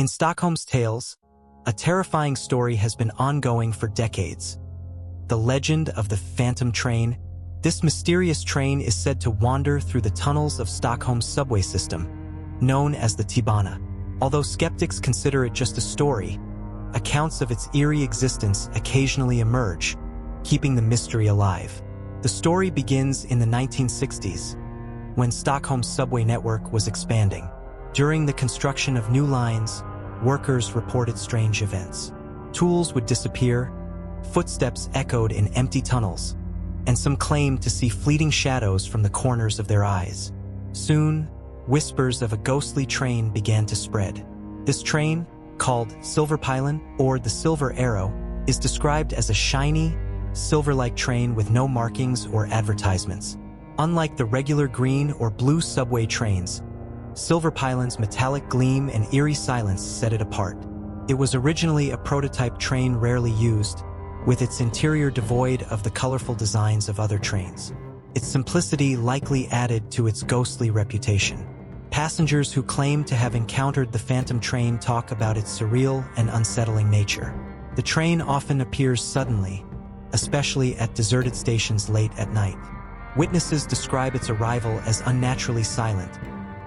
In Stockholm's tales, a terrifying story has been ongoing for decades. The legend of the Phantom Train. This mysterious train is said to wander through the tunnels of Stockholm's subway system, known as the T-bana. Although skeptics consider it just a story, accounts of its eerie existence occasionally emerge, keeping the mystery alive. The story begins in the 1960s, when Stockholm's subway network was expanding. During the construction of new lines, workers reported strange events. Tools would disappear, footsteps echoed in empty tunnels, and some claimed to see fleeting shadows from the corners of their eyes. Soon, whispers of a ghostly train began to spread. This train, called Silverpilen or the Silver Arrow, is described as a shiny, silver-like train with no markings or advertisements. Unlike the regular green or blue subway trains, Silverpilen's metallic gleam and eerie silence set it apart. It was originally a prototype train rarely used, with its interior devoid of the colorful designs of other trains. Its simplicity likely added to its ghostly reputation. Passengers who claim to have encountered the Phantom Train talk about its surreal and unsettling nature. The train often appears suddenly, especially at deserted stations late at night. Witnesses describe its arrival as unnaturally silent,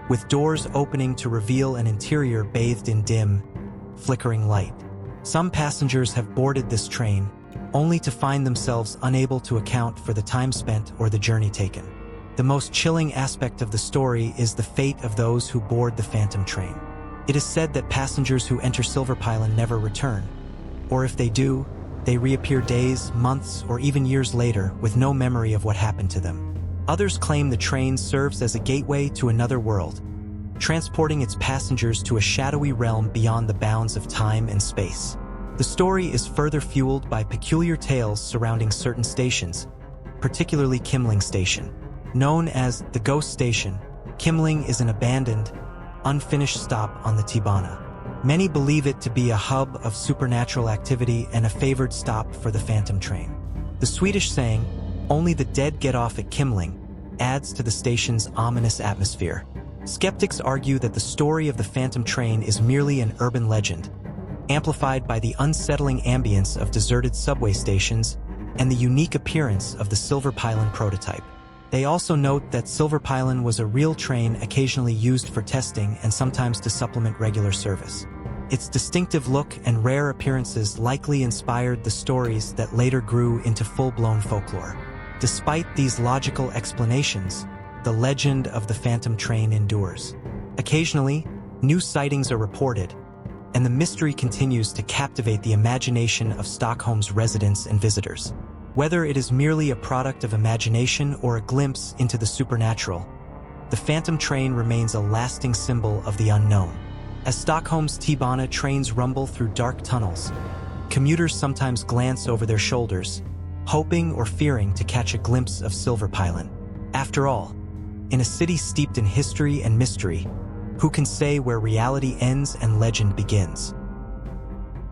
with doors opening to reveal an interior bathed in dim, flickering light. Some passengers have boarded this train, only to find themselves unable to account for the time spent or the journey taken. The most chilling aspect of the story is the fate of those who board the Phantom Train. It is said that passengers who enter Silverpilen never return, or if they do, they reappear days, months, or even years later with no memory of what happened to them. Others claim the train serves as a gateway to another world, transporting its passengers to a shadowy realm beyond the bounds of time and space. The story is further fueled by peculiar tales surrounding certain stations, particularly Kimling Station. Known as the Ghost Station, Kimling is an abandoned, unfinished stop on the T-bana. Many believe it to be a hub of supernatural activity and a favored stop for the Phantom Train. The Swedish saying, "Only the dead get off at Kimling," adds to the station's ominous atmosphere. Skeptics argue that the story of the Phantom Train is merely an urban legend, amplified by the unsettling ambience of deserted subway stations and the unique appearance of the Silverpilen prototype. They also note that Silverpilen was a real train occasionally used for testing and sometimes to supplement regular service. Its distinctive look and rare appearances likely inspired the stories that later grew into full-blown folklore. Despite these logical explanations, the legend of the Phantom Train endures. Occasionally, new sightings are reported, and the mystery continues to captivate the imagination of Stockholm's residents and visitors. Whether it is merely a product of imagination or a glimpse into the supernatural, the Phantom Train remains a lasting symbol of the unknown. As Stockholm's T-bana trains rumble through dark tunnels, commuters sometimes glance over their shoulders, hoping or fearing to catch a glimpse of Silverpilen. After all, in a city steeped in history and mystery, who can say where reality ends and legend begins?